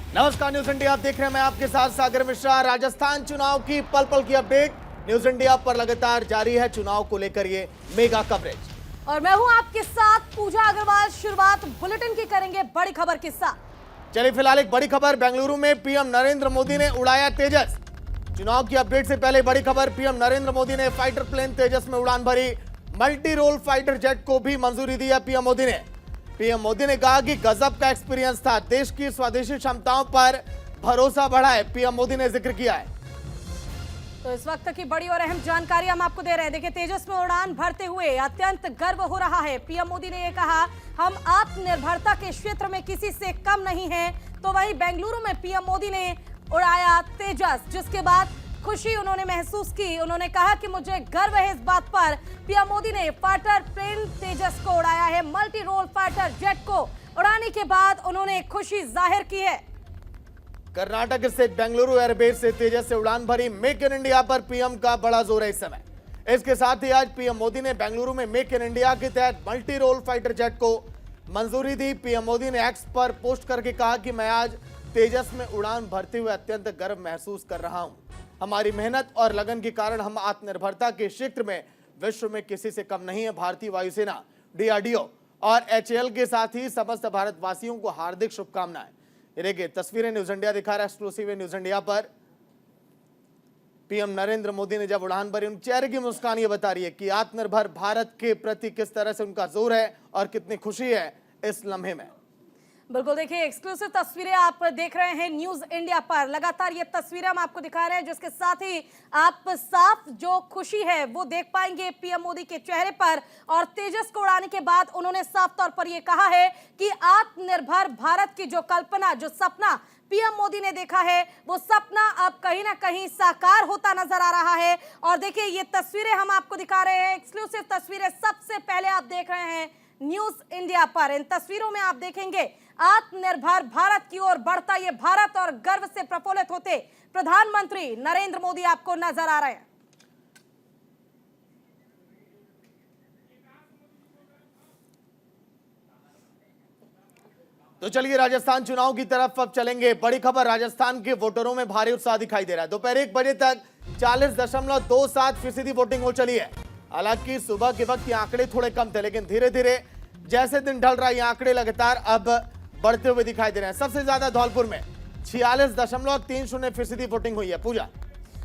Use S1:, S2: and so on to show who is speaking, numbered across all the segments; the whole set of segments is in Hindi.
S1: नमस्कार, न्यूज इंडिया आप देख रहे हैं। मैं आपके साथ सागर मिश्रा। राजस्थान चुनाव की पल पल की अपडेट न्यूज इंडिया पर लगातार जारी है। चुनाव को लेकर ये मेगा कवरेज
S2: और मैं हूं आपके साथ पूजा अग्रवाल। शुरुआत बुलेटिन की करेंगे बड़ी खबर के साथ।
S1: चलिए फिलहाल एक बड़ी खबर। बेंगलुरु में पीएम नरेंद्र मोदी ने उड़ाया तेजस। चुनाव की अपडेट से पहले बड़ी खबर। पीएम नरेंद्र मोदी ने फाइटर प्लेन तेजस में उड़ान भरी। मल्टी रोल फाइटर जेट को भी मंजूरी दी है पीएम मोदी ने। पीएम मोदी ने कहा कि गजब का एक्सपीरियंस था, देश की स्वदेशी क्षमताओं पर भरोसा बढ़ा है, पीएम मोदी ने जिक्र किया है।
S2: तो इस वक्त की बड़ी और अहम जानकारी हम आपको दे रहे हैं। देखिए, तेजस में उड़ान भरते हुए अत्यंत गर्व हो रहा है। पीएम मोदी ने यह कहा, हम आत्मनिर्भरता के क्षेत्र में किसी से कम नहीं हैं। तो वहीं बेंगलुरु में पीएम मोदी ने उड़ाया तेजस, जिसके बाद खुशी उन्होंने महसूस की। उन्होंने कहा कि मुझे गर्व है इस बात पर। पीएम मोदी ने फाइटर प्लेन तेजस को उड़ाया है। मल्टी रोल फाइटर जेट को उड़ाने के बाद उन्होंने खुशी जाहिर की है।
S1: कर्नाटक स्थित बेंगलुरु एयरबेस से तेजस से उड़ान भरी। मेक इन इंडिया पर पीएम का बड़ा जोर है इस समय। इसके साथ ही आज पीएम मोदी ने बेंगलुरु में मेक इन इंडिया के तहत मल्टी रोल फाइटर जेट को मंजूरी दी। पीएम मोदी ने एक्स पर पोस्ट करके कहा कि मैं आज तेजस में उड़ान भरते हुए अत्यंत गर्व महसूस कर रहा हूं। हमारी मेहनत और लगन के कारण हम आत्मनिर्भरता के क्षेत्र में विश्व में किसी से कम नहीं है। भारतीय वायुसेना, डीआरडीओ और एचएएल के साथ ही समस्त भारतवासियों को हार्दिक शुभकामनाएं। देखिए तस्वीरें न्यूज इंडिया दिखा रहा है, एक्सक्लूसिव है न्यूज इंडिया पर। पीएम नरेंद्र मोदी ने जब उड़ान भरी, उनके चेहरे की मुस्कान ये बता रही है कि आत्मनिर्भर भारत के प्रति किस तरह से उनका जोर है और कितनी खुशी है इस लम्हे में।
S2: बिल्कुल, देखिए एक्सक्लूसिव तस्वीरें आप देख रहे हैं न्यूज इंडिया पर। लगातार ये तस्वीरें हम आपको दिखा रहे हैं, जिसके साथ ही आप साफ जो खुशी है वो देख पाएंगे पीएम मोदी के चेहरे पर। और तेजस को उड़ाने के बाद उन्होंने साफ तौर पर यह कहा है कि आत्मनिर्भर भारत की जो कल्पना, जो सपना पीएम मोदी ने देखा है, वो सपना अब कहीं ना कहीं साकार होता नजर आ रहा है। और देखिए ये तस्वीरें हम आपको दिखा रहे हैं, एक्सक्लूसिव तस्वीरें सबसे पहले आप देख रहे हैं न्यूज इंडिया पर। इन तस्वीरों में आप देखेंगे आत्मनिर्भर भारत की ओर बढ़ता ये भारत और गर्व से प्रफुल्लित होते प्रधानमंत्री नरेंद्र मोदी आपको नजर आ रहे हैं।
S1: तो चलिए राजस्थान चुनाव की तरफ अब चलेंगे। बड़ी खबर, राजस्थान के वोटरों में भारी उत्साह दिखाई दे रहा है। दोपहर 1 बजे तक 40.27% वोटिंग हो चली है। हालांकि सुबह के वक्त ये आंकड़े थोड़े कम थे, लेकिन धीरे धीरे जैसे दिन ढल रहा है ये आंकड़े लगातार अब बढ़ते हुए दिखाई दे रहे हैं। सबसे ज्यादा धौलपुर में 46.30% वोटिंग हुई है। पूजा,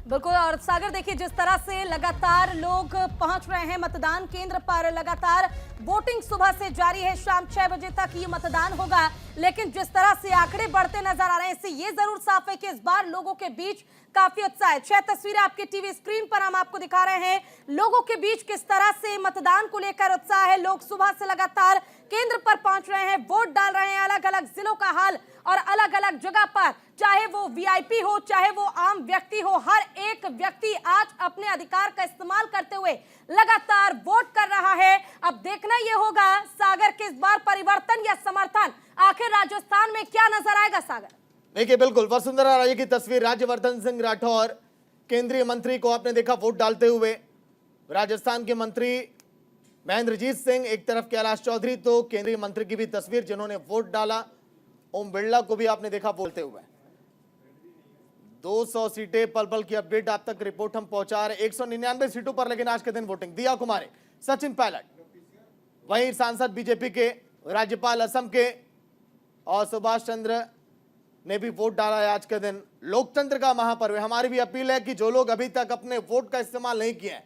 S2: बिल्कुल। और सागर, देखिए जिस तरह से लगातार लोग पहुंच रहे हैं मतदान केंद्र पर, लगातार वोटिंग सुबह से जारी है। शाम 6 बजे तक ये मतदान होगा। लेकिन जिस तरह से आंकड़े बढ़ते नजर आ रहे हैं, इससे ये जरूर साफ है कि इस बार लोगों के बीच काफी उत्साह है। 6 तस्वीरें आपके टीवी स्क्रीन पर हम आपको दिखा रहे हैं। लोगों के बीच किस तरह से मतदान को लेकर उत्साह है। लोग सुबह से लगातार केंद्र पर पहुंच रहे हैं, वोट डाल रहे हैं। अलग अलग जिलों का हाल और अलग अलग जगह पर, चाहे वो वीआईपी हो, चाहे वो आम व्यक्ति हो, हर एक व्यक्ति आज अपने अधिकार का इस्तेमाल करते हुए लगातार वोट कर रहा है। अब देखना यह होगा सागर के इस बार परिवर्तन या समर्थन आखिर राजस्थान में क्या नजर आएगा। सागर,
S1: देखिए बिल्कुल वसुंधरा राजे की तस्वीर। राज्यवर्धन सिंह राठौर केंद्रीय मंत्री को आपने देखा वोट डालते हुए। राजस्थान के मंत्री महेंद्रजीत सिंह, एक तरफ कैलाश चौधरी, तो केंद्रीय मंत्री की भी तस्वीर जिन्होंने वोट डाला। ओम बिरला को भी आपने देखा बोलते हुए। 200 सीटें, पल पल की अपडेट आप तक रिपोर्ट हम पहुंचा रहे। 199 सीटों पर लेकिन आज के दिन वोटिंग। दिया कुमारी, सचिन पायलट, वहीं सांसद बीजेपी के, राज्यपाल असम के और सुभाष चंद्र ने भी वोट डाला है आज के दिन। लोकतंत्र का महापर्व है। हमारी भी अपील है कि जो लोग अभी तक अपने वोट का इस्तेमाल नहीं किए हैं,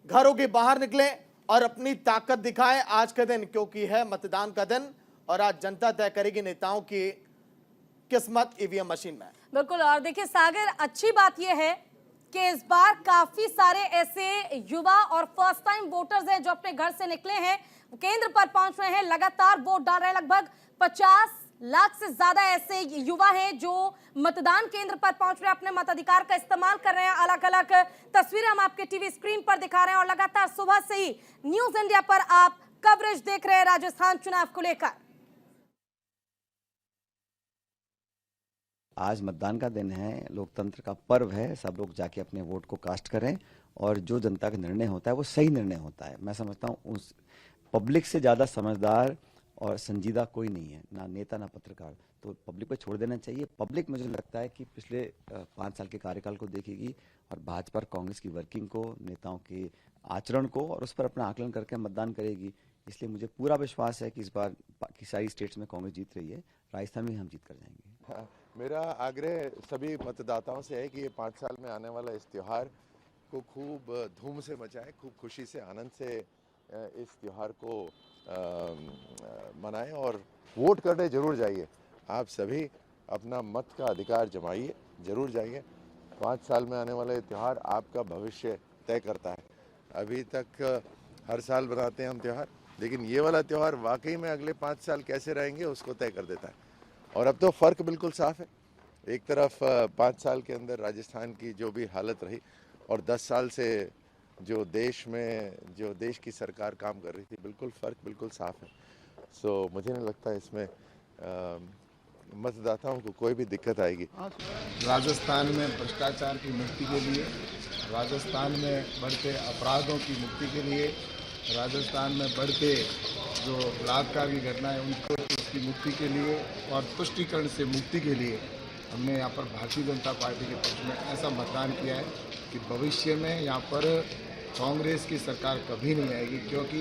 S1: घरों के बाहर निकलें और अपनी ताकत दिखाएं आज के दिन, क्योंकि है मतदान का दिन और आज जनता तय करेगी नेताओं की किस्मत ईवीएम मशीन में।
S2: बिल्कुल। और देखिए सागर, अच्छी बात यह है कि इस बार काफी सारे ऐसे युवा और फर्स्ट टाइम वोटर्स हैं जो अपने घर से निकले हैं, केंद्र पर पहुंच रहे हैं, लगातार वोट डाल रहे हैं। लगभग 50 लाख से ज्यादा ऐसे युवा हैं जो मतदान केंद्र पर पहुंच रहे हैं, अपने मताधिकार का इस्तेमाल कर रहे हैं। अलग अलग तस्वीरें हम आपके टीवी स्क्रीन पर दिखा रहे हैं। और लगातार सुबह से ही न्यूज इंडिया पर आप कवरेज देख रहे हैं राजस्थान चुनाव को लेकर।
S3: आज मतदान का दिन है, लोकतंत्र का पर्व है। सब लोग जाके अपने वोट को कास्ट करें और जो जनता का निर्णय होता है वो सही निर्णय होता है। मैं समझता हूँ उस पब्लिक से ज़्यादा समझदार और संजीदा कोई नहीं है, ना नेता ना पत्रकार, तो पब्लिक पे छोड़ देना चाहिए। पब्लिक मुझे लगता है कि पिछले 5 साल के कार्यकाल को देखेगी और भाजपा और कांग्रेस की वर्किंग को, नेताओं के आचरण को, और उस पर अपना आकलन करके मतदान करेगी। इसलिए मुझे पूरा विश्वास है कि इस बार की सारी स्टेट्स में कांग्रेस जीत रही है, राजस्थान में हम जीत कर जाएंगे।
S4: हाँ, मेरा आग्रह सभी मतदाताओं से है कि ये 5 साल में आने वाला इस त्यौहार को खूब धूम से मचाएं, खूब खुशी से, आनंद से इस त्यौहार को मनाएं और वोट करने जरूर जाइए। आप सभी अपना मत का अधिकार जमाइए, जरूर जाइए। 5 साल में आने वाला ये त्यौहार आपका भविष्य तय करता है। अभी तक हर साल बनाते हैं हम त्यौहार, लेकिन ये वाला त्यौहार वाकई में अगले 5 साल कैसे रहेंगे उसको तय कर देता है। और अब तो फ़र्क बिल्कुल साफ है। एक तरफ 5 साल के अंदर राजस्थान की जो भी हालत रही और 10 साल से जो देश की सरकार काम कर रही थी, बिल्कुल फ़र्क बिल्कुल साफ है। सो मुझे नहीं लगता इसमें मतदाताओं को कोई भी दिक्कत आएगी।
S5: राजस्थान में भ्रष्टाचार की मुक्ति के लिए, राजस्थान में बढ़ते अपराधों की मुक्ति के लिए, राजस्थान में बढ़ते जो बलात्कार की घटनाएं उनको उसकी मुक्ति के लिए और तुष्टीकरण से मुक्ति के लिए हमने यहाँ पर भारतीय जनता पार्टी के पक्ष में ऐसा मतदान किया है कि भविष्य में यहाँ पर कांग्रेस की सरकार कभी नहीं आएगी, क्योंकि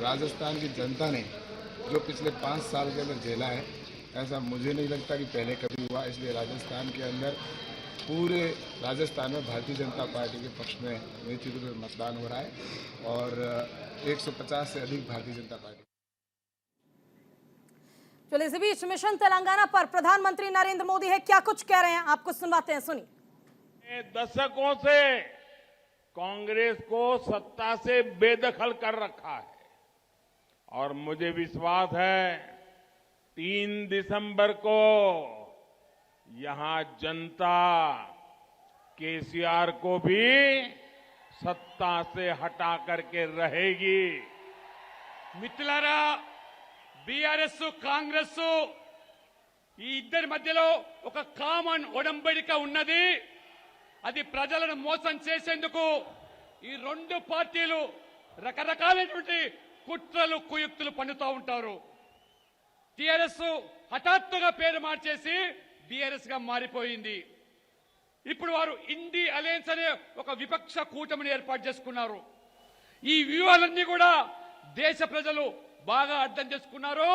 S5: राजस्थान की जनता ने जो पिछले 5 साल के अंदर झेला है, ऐसा मुझे नहीं लगता कि पहले कभी हुआ। इसलिए राजस्थान के अंदर, पूरे राजस्थान में भारतीय जनता पार्टी के पक्ष में निश्चित रूप से मतदान हो रहा है और 150 से अधिक भारतीय जनता पार्टी।
S2: चलिए, इसी बीच मिशन तेलंगाना पर प्रधानमंत्री नरेंद्र मोदी है, क्या कुछ कह रहे हैं आपको सुनवाते हैं, सुनिए।
S6: दशकों से कांग्रेस को सत्ता से बेदखल कर रखा है और मुझे विश्वास है 3 दिसंबर को यहां जनता केसीआर को भी सत्ता से हटा करके रहेगी।
S7: మిత్రులారా, బీఆర్ఎస్ కాంగ్రెస్ ఈ ఇద్దరి మధ్యలో ఒక కామన్ ఒడంబడిక ఉన్నది. అది ప్రజలను మోసం చేసేందుకు ఈ రెండు పార్టీలు రకరకాలైనటువంటి కుట్రలు కుయుక్తులు పన్నుతూ ఉంటారు. టీఆర్ఎస్ హఠాత్తుగా పేరు మార్చేసి బీఆర్ఎస్ గా మారిపోయింది. ఇప్పుడు వారు ఇండి అలయన్స్ అనే ఒక విపక్ష కూటమిని ఏర్పాటు చేసుకున్నారు. ఈ వ్యూహాలన్నీ కూడా దేశ ప్రజలు బాగా అర్థం చేసుకున్నారు.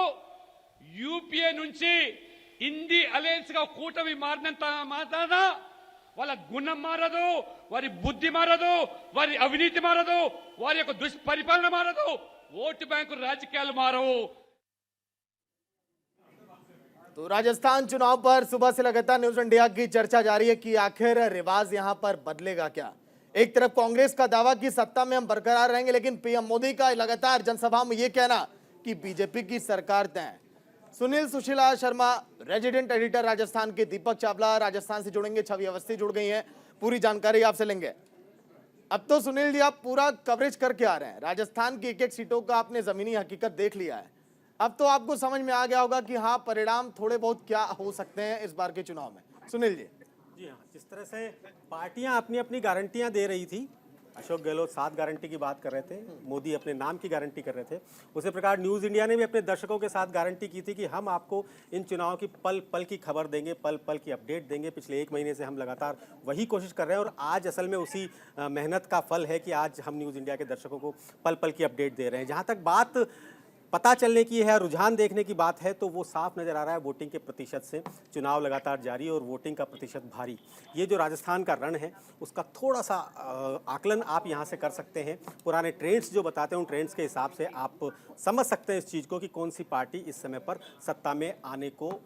S7: యూపీఏ నుంచి ఇండి అలయన్స్ గా కూటమి మారినంత మాత్రాన వాళ్ళ గుణం మారదు, వారి బుద్ధి మారదు, వారి అవినీతి మారదు, వారి యొక్క దుష్పరిపాలన మారదు, ఓటు బ్యాంకు రాజకీయాలు మారవు.
S1: तो राजस्थान चुनाव पर सुबह से लगातार न्यूज इंडिया की चर्चा जारी है कि आखिर रिवाज यहां पर बदलेगा क्या। एक तरफ कांग्रेस का दावा कि सत्ता में हम बरकरार रहेंगे, लेकिन पीएम मोदी का लगातार जनसभा में यह कहना कि बीजेपी की सरकार तय है। सुनील सुशीला शर्मा, रेजिडेंट एडिटर राजस्थान के, दीपक चावला राजस्थान से जुड़ेंगे, छवि अवस्थी जुड़ गई हैं, पूरी जानकारी आपसे लेंगे। अब तो सुनील जी, आप पूरा कवरेज करके आ रहे हैं, राजस्थान की एक-एक सीटों का आपने जमीनी हकीकत देख लिया है। अब तो आपको समझ में आ गया होगा कि हाँ, परिणाम थोड़े बहुत क्या हो सकते हैं इस बार के चुनाव में। सुनील जी।
S8: जी हाँ, जिस तरह से पार्टियां अपनी अपनी गारंटियां दे रही थी, अशोक गहलोत 7 गारंटी की बात कर रहे थे, मोदी अपने नाम की गारंटी कर रहे थे, उसी प्रकार न्यूज़ इंडिया ने भी अपने दर्शकों के साथ गारंटी की थी कि हम आपको इन चुनाव की पल पल की खबर देंगे, पल पल की अपडेट देंगे। पिछले 1 महीने से हम लगातार वही कोशिश कर रहे हैं और आज असल में उसी मेहनत का फल है कि आज हम न्यूज़ इंडिया के दर्शकों को पल पल की अपडेट दे रहे हैं। जहाँ तक बात पता चलने की है, रुझान देखने की बात है, तो वो साफ नज़र आ रहा है वोटिंग के प्रतिशत से। चुनाव लगातार जारी और वोटिंग का प्रतिशत भारी। ये जो राजस्थान का रण है उसका थोड़ा सा आकलन आप यहाँ से कर सकते हैं। पुराने ट्रेंड्स जो बताते हैं उन ट्रेंड्स के हिसाब से आप समझ सकते हैं इस चीज़ को कि कौन सी पार्टी इस समय पर सत्ता में आने को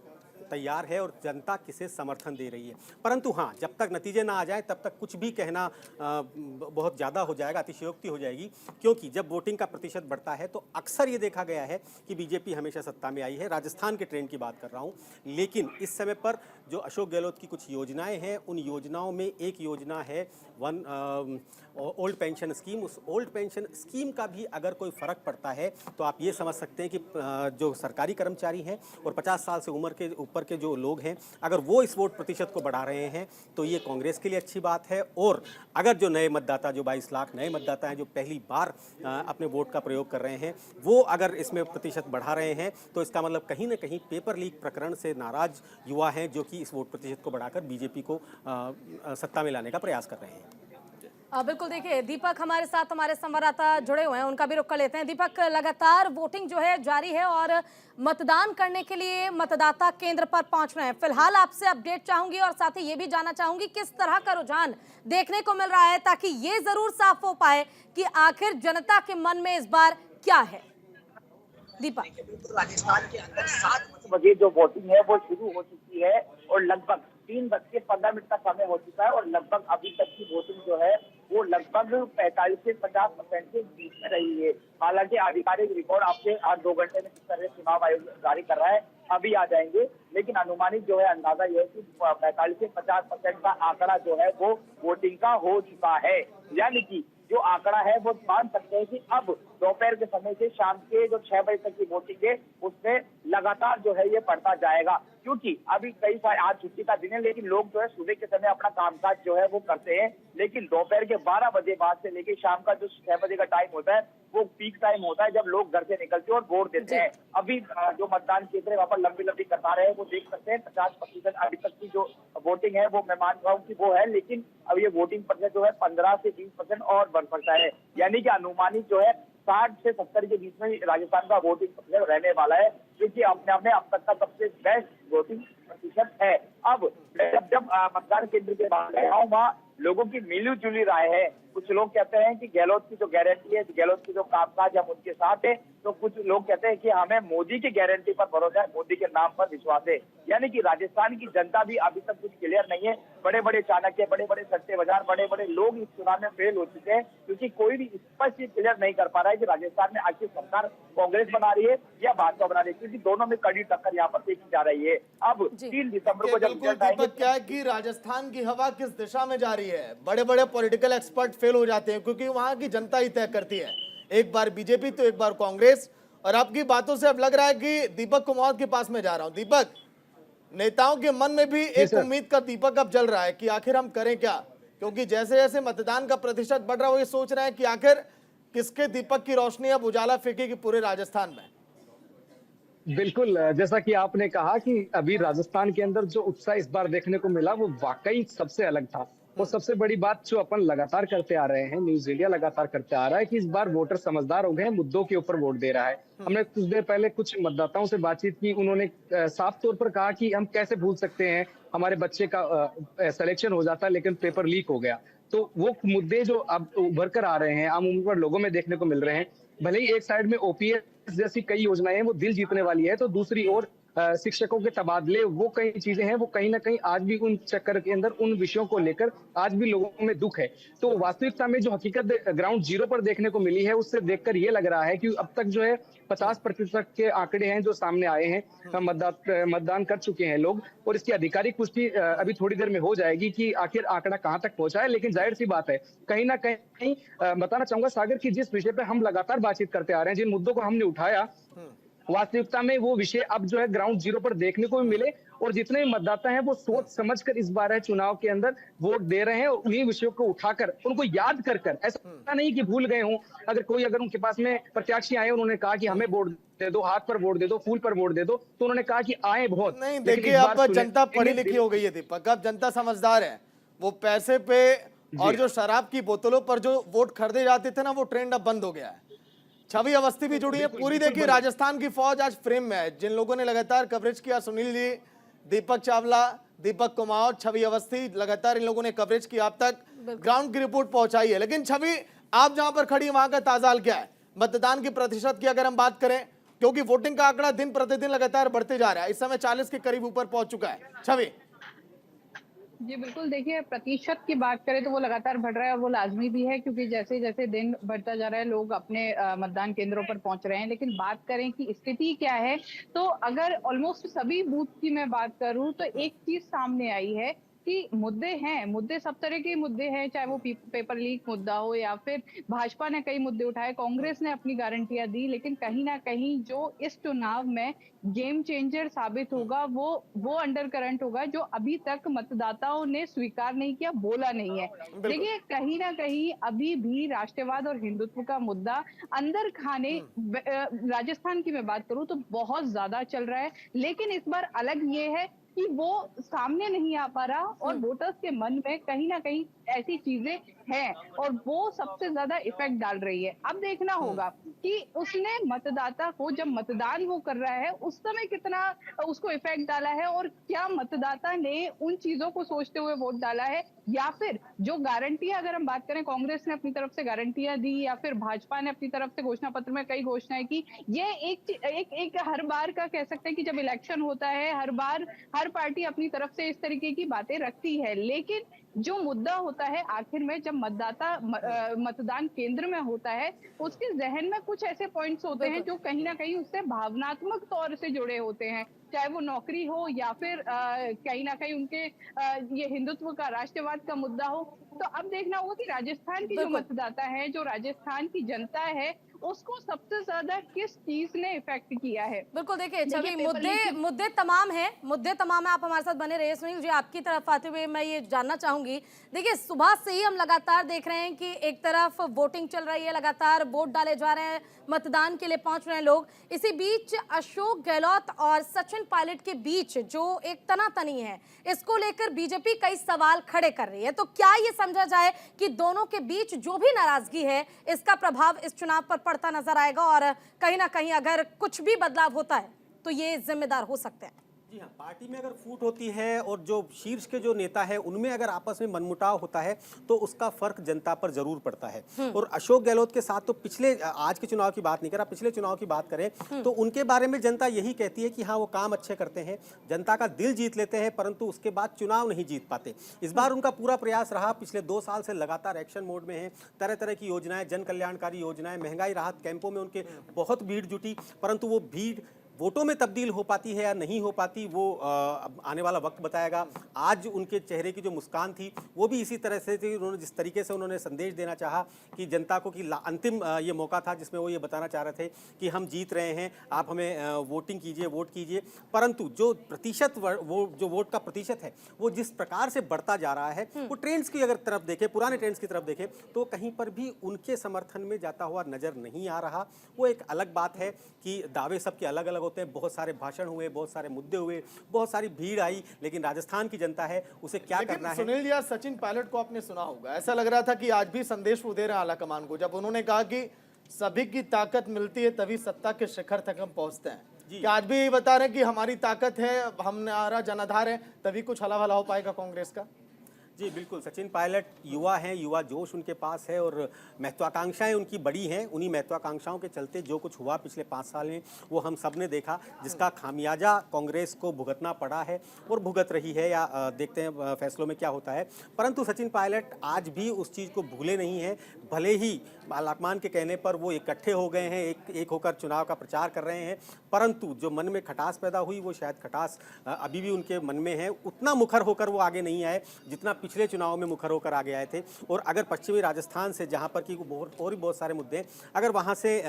S8: तैयार है और जनता किसे समर्थन दे रही है। परंतु हाँ, जब तक नतीजे ना आ जाए तब तक कुछ भी कहना बहुत ज़्यादा हो जाएगा, अतिशयोक्ति हो जाएगी। क्योंकि जब वोटिंग का प्रतिशत बढ़ता है तो अक्सर ये देखा गया है कि बीजेपी हमेशा सत्ता में आई है। राजस्थान के ट्रेंड की बात कर रहा हूँ, लेकिन इस समय पर जो अशोक गहलोत की कुछ योजनाएं हैं, उन योजनाओं में एक योजना है ओल्ड पेंशन स्कीम। उस ओल्ड पेंशन स्कीम का भी अगर कोई फ़र्क पड़ता है तो आप ये समझ सकते हैं कि जो सरकारी कर्मचारी हैं और 50 साल से उम्र के ऊपर ऊपर के जो लोग हैं, अगर वो इस वोट प्रतिशत को बढ़ा रहे हैं तो ये कांग्रेस के लिए अच्छी बात है। और अगर जो नए मतदाता, जो 22 लाख नए मतदाता हैं जो पहली बार अपने वोट का प्रयोग कर रहे हैं, वो अगर इसमें प्रतिशत बढ़ा रहे हैं तो इसका मतलब कहीं ना कहीं पेपर लीक प्रकरण से नाराज युवा हैं जो कि इस वोट प्रतिशत को बढ़ाकर बीजेपी को सत्ता में लाने का प्रयास कर रहे हैं।
S2: बिल्कुल, देखिए दीपक हमारे साथ, हमारे संवाददाता जुड़े हुए हैं, उनका भी रुख कर लेते हैं। दीपक, लगातार वोटिंग जो है जारी है और मतदान करने के लिए मतदाता केंद्र पर पहुंच रहे हैं। फिलहाल आपसे अपडेट चाहूंगी और साथ ही ये भी जानना चाहूंगी किस तरह का रुझान देखने को मिल रहा है, ताकि ये जरूर साफ हो पाए कि आखिर जनता के मन में इस बार क्या है। दीपक,
S9: राजस्थान के अंदर 7 बजे जो वोटिंग है वो शुरू हो चुकी है और लगभग 3:15 तक समय हो चुका है और लगभग अभी तक की वोटिंग जो है वो लगभग 45 से 50% के बीच में रही है। हालांकि आधिकारिक रिकॉर्ड आपसे 8-2 घंटे में किस तरह चुनाव आयोग जारी कर रहा है अभी आ जाएंगे, लेकिन अनुमानित जो है अंदाजा यह है कि 45 से 50% का आंकड़ा जो है वो वोटिंग का हो चुका है। यानी कि जो आंकड़ा है वो मान सकते हैं कि अब दोपहर के समय से शाम के जो 6 बजे तक की वोटिंग है उसमें लगातार जो है ये बढ़ता जाएगा, क्योंकि अभी कई सारे आज छुट्टी का दिन है, लेकिन लोग जो है सुबह के समय अपना कामकाज जो है वो करते हैं, लेकिन दोपहर के 12 बजे बाद से लेकर शाम का जो 6 बजे का टाइम होता है वो पीक टाइम होता है जब लोग घर से निकलते हैं और वोट देते हैं। अभी जो मतदान केंद्र है वहाँ पर लंबी लंबी कतारें हैं, वो देख सकते हैं 50% अभी तक की जो वोटिंग है वो मैं मान रहा हूँ कि वो है, लेकिन अब ये वोटिंग प्रतिशत जो है 15 से 20% और बढ़ सकता है। यानी कि अनुमानित जो है 60 से 70 के बीच में राजस्थान का वोटिंग प्रतिशत रहने वाला है, क्योंकि अपने आप में अब तक का सबसे बेस्ट वोटिंग प्रतिशत है। अब जब मतदान केंद्र के बाहर गया हूँ वहाँ लोगों की मिली जुली राय है। कुछ लोग कहते हैं कि गहलोत की जो गारंटी है, गहलोत की जो कामकाज हम उनके साथ है, तो कुछ लोग कहते हैं कि हमें मोदी की गारंटी पर भरोसा है, मोदी के नाम पर विश्वास है। यानी कि राजस्थान की जनता भी अभी तक कुछ क्लियर नहीं है। बड़े बड़े चाणक्य, बड़े बड़े सट्टे बाजार, बड़े बड़े लोग इस चुनाव में फेल हो चुके हैं, क्योंकि कोई भी स्पष्ट क्लियर नहीं कर पा रहा है कि राजस्थान में आखिर सरकार कांग्रेस बना रही है या भाजपा बना रही है, क्योंकि दोनों में कड़ी टक्कर यहाँ पर देखी जा रही है। अब 3 दिसंबर को जब रिजल्ट आएंगे,
S1: क्या है कि राजस्थान की हवा किस दिशा में जा रही है, बड़े बड़े पॉलिटिकल एक्सपर्ट फेल हो जाते हैं क्योंकि वहां की जनता ही तय करती है, एक बार बीजेपी तो एक बार कांग्रेस। और आपकी बातों से अब लग रहा है कि दीपक कुमार के पास में जा रहा हूं। दीपक, नेताओं के मन में भी एक उम्मीद का दीपक अब जल रहा है कि आखिर हम करें क्या, क्योंकि जैसे जैसे मतदान का प्रतिशत बढ़ रहा है वो ये सोच रहे हैं कि आखिर किसके दीपक की रोशनी अब उजाला फेंकेगी पूरे राजस्थान में।
S10: बिल्कुल, जैसा कि आपने कहा कि अभी राजस्थान के अंदर जो उत्साह इस बार देखने को मिला वो वाकई सबसे अलग था। और सबसे बड़ी बात जो अपन लगातार करते आ रहे हैं, न्यूज इंडिया लगातार करते आ रहा है कि इस बार वोटर समझदार हो गए हैं, मुद्दों के ऊपर वोट दे रहा है। हमने कुछ देर पहले कुछ मतदाताओं से बातचीत की, उन्होंने साफ तौर पर कहा कि हम कैसे भूल सकते हैं हमारे बच्चे का सिलेक्शन हो जाता लेकिन पेपर लीक हो गया। तो वो मुद्दे जो अब उभर कर आ रहे हैं, आम उम्र पर लोगों में देखने को मिल रहे हैं। भले ही एक साइड में ओपीएस जैसी कई योजनाएं हैं वो दिल जीतने वाली है, तो दूसरी ओर शिक्षकों के तबादले, वो कई चीजें हैं वो कहीं ना कहीं आज भी उन चक्कर के अंदर उन विषयों को लेकर आज भी लोगों में दुख है। तो वास्तविकता में जो हकीकत ग्राउंड जीरो पर देखने को मिली है उससे देखकर ये लग रहा है कि अब तक जो है 50% के आंकड़े हैं जो सामने आए हैं, मतदान कर चुके हैं लोग, और इसकी आधिकारिक पुष्टि अभी थोड़ी देर में हो जाएगी कि आखिर आंकड़ा कहां तक पहुंचा है। लेकिन जाहिर सी बात है, कहीं ना कहीं बताना चाहूंगा सागर की जिस विषय पर हम लगातार बातचीत करते आ रहे हैं, जिन मुद्दों को हमने उठाया, वास्तविकता में वो विषय अब जो है ग्राउंड जीरो पर देखने को भी मिले, और जितने मतदाता हैं वो सोच समझकर इस बार है चुनाव के अंदर वोट दे रहे हैं। उन्हीं विषयों को उठाकर उनको याद कर ऐसा नहीं कि भूल गए हों। अगर उनके पास में प्रत्याशी आए, उन्होंने कहा कि हमें वोट दे दो, हाथ पर वोट दे दो, फूल पर वोट दे दो, तो उन्होंने कहा कि आए बहुत
S1: नहीं। देखिए, अब जनता पढ़ी लिखी हो गई है दीपक, अब जनता समझदार है। वो पैसे पे और जो शराब की बोतलों पर जो वोट खरीदे जाते थे ना, वो ट्रेंड अब बंद हो गया है। छवि अवस्थी भी जुड़ी है पूरी। देखिए, राजस्थान की फौज आज फ्रेम में है। जिन लोगों ने लगातार कवरेज किया, सुनील जी, दीपक चावला, दीपक कुमार, छवि अवस्थी, लगातार इन लोगों ने कवरेज किया, अब तक ग्राउंड की रिपोर्ट पहुंचाई है। लेकिन छवि, आप जहां पर खड़ी है वहां का ताजा हाल क्या है मतदान की प्रतिशत की अगर हम बात करें, क्योंकि वोटिंग का आंकड़ा दिन प्रतिदिन लगातार बढ़ते जा रहा है, इस समय 40 के करीब ऊपर पहुंच चुका है। छवि
S11: जी बिल्कुल, देखिए प्रतिशत की बात करें तो वो लगातार बढ़ रहा है और वो लाजमी भी है, क्योंकि जैसे जैसे दिन बढ़ता जा रहा है लोग अपने मतदान केंद्रों पर पहुंच रहे हैं। लेकिन बात करें कि स्थिति क्या है, तो अगर ऑलमोस्ट सभी बूथ की मैं बात करूं तो एक चीज सामने आई है कि मुद्दे हैं, मुद्दे सब तरह के मुद्दे हैं, चाहे वो पेपर लीक मुद्दा हो या फिर भाजपा ने कई मुद्दे उठाए, कांग्रेस ने अपनी गारंटियां दी, लेकिन कहीं ना कहीं जो इस चुनाव में गेम चेंजर साबित होगा वो अंडर करंट होगा जो अभी तक मतदाताओं ने स्वीकार नहीं किया, बोला नहीं है। देखिए कहीं ना कहीं अभी भी राष्ट्रवाद और हिंदुत्व का मुद्दा अंदर खाने राजस्थान की मैं बात करूं तो बहुत ज्यादा चल रहा है, लेकिन इस बार अलग ये है कि वो सामने नहीं आ पा रहा और वोटर्स के मन में कहीं ना कहीं ऐसी चीजें हैं और वो सबसे ज्यादा इफेक्ट डाल रही है। अब देखना होगा कि उसने मतदाता को जब मतदान वो कर रहा है उस समय कितना उसको इफेक्ट डाला है और क्या मतदाता ने उन चीजों को सोचते हुए वोट डाला है, या फिर जो गारंटियां अगर हम बात करें कांग्रेस ने अपनी तरफ से गारंटियां दी या फिर भाजपा ने अपनी तरफ से घोषणा पत्र में कई घोषणाएं की। ये एक हर बार का कह सकते हैं कि जब इलेक्शन होता है हर बार हर पार्टी अपनी तरफ से इस तरीके की बातें रखती है, लेकिन जो मुद्दा होता है आखिर में जब मतदाता मतदान केंद्र में होता है उसके जहन में कुछ ऐसे पॉइंट्स होते हैं जो कहीं ना कहीं उससे भावनात्मक तौर से जुड़े होते हैं, चाहे वो नौकरी हो या फिर कहीं ना कहीं उनके ये हिंदुत्व का राष्ट्रवाद का मुद्दा हो। तो अब देखना होगा कि राजस्थान की जो मतदाता है, जो राजस्थान की जनता है, उसको सबसे ज्यादा किस चीज ने इफेक्ट किया है।
S2: बिल्कुल देखिए छवि, मुद्दे तमाम हैं, आप हमारे साथ बने रहे। सुनील जी आपकी तरफ आते हुए मैं ये जानना चाहूंगी, देखिए सुबह से ही हम लगातार देख रहे हैं कि एक तरफ वोटिंग चल रही है, लगातार वोट डाले जा रहे हैं, मतदान के लिए पहुंच रहे हैं लोग। इसी बीच अशोक गहलोत और सचिन पायलट के बीच जो एक तनातनी है, इसको लेकर बीजेपी कई सवाल खड़े कर रही है। तो क्या ये समझा जाए कि दोनों के बीच जो भी नाराजगी है इसका प्रभाव इस चुनाव पर पड़ता नजर आएगा और कहीं ना कहीं अगर कुछ भी बदलाव होता है तो ये जिम्मेदार हो सकते हैं?
S8: जी हाँ, पार्टी में अगर फूट होती है और जो शीर्ष के जो नेता है उनमें अगर आपस में मनमुटाव होता है तो उसका फर्क जनता पर जरूर पड़ता है। और अशोक गहलोत के साथ तो पिछले, आज के चुनाव की बात नहीं कर रहा, पिछले चुनाव की बात करें तो उनके बारे में जनता यही कहती है कि हाँ वो काम अच्छे करते हैं, जनता का दिल जीत लेते हैं, परंतु उसके बाद चुनाव नहीं जीत पाते। इस बार उनका पूरा प्रयास रहा, पिछले 2 साल से लगातार एक्शन मोड में है, तरह तरह की योजनाएं, जन कल्याणकारी योजनाएं, महंगाई राहत कैंपों में उनके बहुत भीड़ जुटी, परंतु वो भीड़ वोटों में तब्दील हो पाती है या नहीं हो पाती वो आने वाला वक्त बताएगा। आज उनके चेहरे की जो मुस्कान थी वो भी इसी तरह से थी, उन्होंने जिस तरीके से उन्होंने संदेश देना चाहा कि जनता को कि अंतिम ये मौका था जिसमें वो ये बताना चाह रहे थे कि हम जीत रहे हैं, आप हमें वोटिंग कीजिए, वोट कीजिए। परंतु जो प्रतिशत, वो जो वोट का प्रतिशत है वो जिस प्रकार से बढ़ता जा रहा है, वो ट्रेंड्स की अगर तरफ देखें, पुराने ट्रेंड्स की तरफ देखें तो कहीं पर भी उनके समर्थन में जाता हुआ नजर नहीं आ रहा। वो एक अलग बात है कि दावे सबके अलग अलग होते हैं, बहुत सारे भाषण हुए, बहुत सारे मुद्दे हुए, बहुत सारी भीड़ आई, लेकिन राजस्थान की जनता है उसे क्या करना है।
S1: सुनील जी, सचिन पायलट को आपने सुना होगा, ऐसा लग रहा था कि आज भी संदेश वो दे रहे हैं आलाकमान को, जब उन्होंने कहा कि सभी की ताकत मिलती है तभी सत्ता के शिखर तक हम पहुंचते हैं। क्या आज भी यही बता रहे हैं कि हमारी ताकत है, हमारा जनाधार है, तभी कुछ हला भला हो पाएगा कांग्रेस का?
S8: जी बिल्कुल, सचिन पायलट युवा हैं, युवा जोश उनके पास है और महत्वाकांक्षाएं उनकी बड़ी हैं। उन्हीं महत्वाकांक्षाओं के चलते जो कुछ हुआ पिछले 5 साल में वो हम सब ने देखा, जिसका खामियाजा कांग्रेस को भुगतना पड़ा है और भुगत रही है, या देखते हैं फैसलों में क्या होता है। परंतु सचिन पायलट आज भी उस चीज़ को भूले नहीं हैं, भले ही आलाकमान के कहने पर वो इकट्ठे हो गए हैं, एक होकर चुनाव का प्रचार कर रहे हैं, परंतु जो मन में खटास पैदा हुई वो शायद खटास अभी भी उनके मन में है। उतना मुखर होकर वो आगे नहीं आए जितना पिछले चुनाव में मुखर होकर आगे आए थे। और अगर पश्चिमी राजस्थान से, जहां पर कि और भी बहुत सारे मुद्दे हैं, अगर वहां से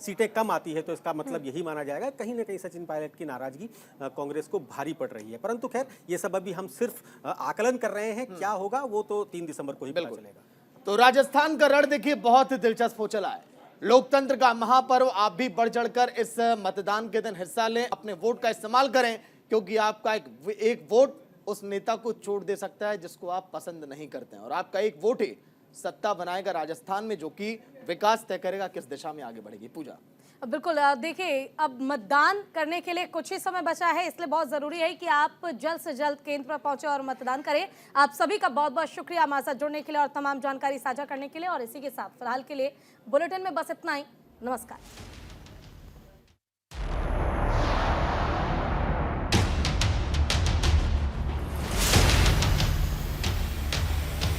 S8: सीटें कम आती है तो इसका मतलब यही माना जाएगा कहीं ना कहीं सचिन पायलट की नाराजगी कांग्रेस को भारी पड़ रही है। परंतु खैर ये सब अभी हम सिर्फ आकलन कर रहे हैं, क्या होगा वो तो 3 दिसंबर को ही पता चलेगा।
S1: तो राजस्थान का रण देखिए बहुत दिलचस्प हो चला है, लोकतंत्र का महापर्व। आप भी बढ़ चढ़कर इस मतदान के दिन हिस्सा लें, अपने वोट का इस्तेमाल करें, क्योंकि आपका एक वोट उस नेता को छोड़ दे सकता है जिसको आप पसंद नहीं करते हैं, और आपका एक वोट ही सत्ता बनाएगा राजस्थान में, जो कि विकास तय करेगा किस दिशा में आगे बढ़ेगी। पूजा
S2: बिल्कुल, देखिए अब मतदान करने के लिए कुछ ही समय बचा है, इसलिए बहुत जरूरी है कि आप जल्द से जल्द केंद्र पर पहुंचे और मतदान करें। आप सभी का बहुत बहुत शुक्रिया हमारे साथ जुड़ने के लिए और तमाम जानकारी साझा करने के लिए। और इसी के साथ फिलहाल के लिए बुलेटिन में बस इतना ही। नमस्कार।